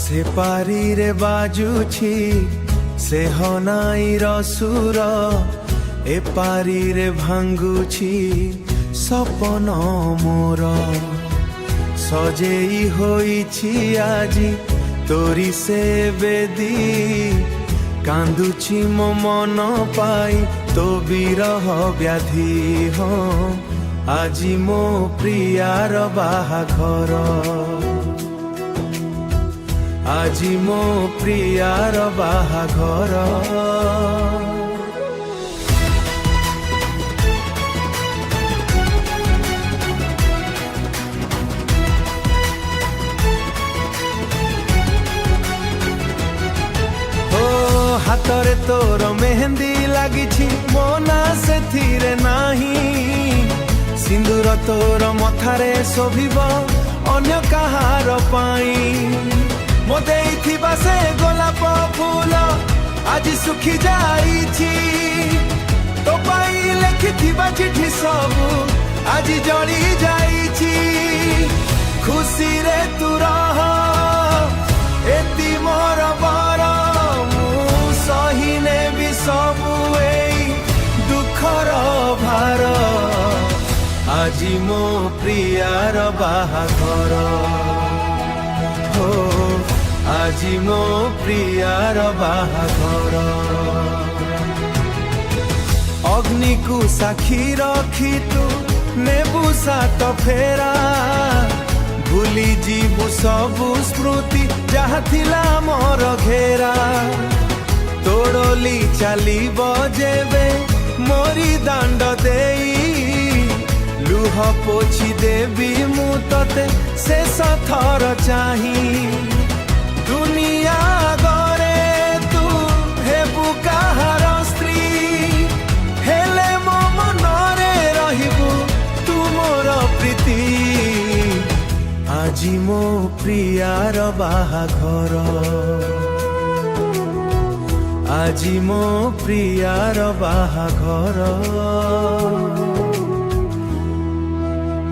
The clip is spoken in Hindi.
से पारी रे बाजुछि से हनाईर सुर ए पारी रे भांगुछि सपन मोर सजेई होइछि आजी तोरी से बेदी कांदुछि मो मन पाई तो विरह व्याधि हाँ आजी मो प्रियार बाहाघर आजी मो प्रियार बाहाघर हातरे तोर मेहंदी लागिछि मो ना सेथिरे नाही सिंदूर तोर मथारे शोभिब अन्य कहार पाई मो देइथिबा से गोलाप फूल आज सुखी जाइछि तो पाई लेखिथिबा चिठी सबु आज जली जाइछि खुशी रे तू रह एति मोर बर सहीने भी सबु एई दुखर भार आजी मो प्रियार बाहाघर हो आजी मो प्रियार बाहाघर अग्नि को साक्षी रखी तू नेबु सात फेरा भूली जीवु सबु स्मृति जहा थिला मोर घेरा तोड़ली चली बजेबे मोरी दांड देई लुह पोछि देवी मु तते शेष थर चाही दुनिया गरे तू हेबु काहार स्त्री हेले मो मनरे रहिबु तू मोर प्रीति आजी मो प्रियार बाहाघर आजी मो प्रियार बाहाघर।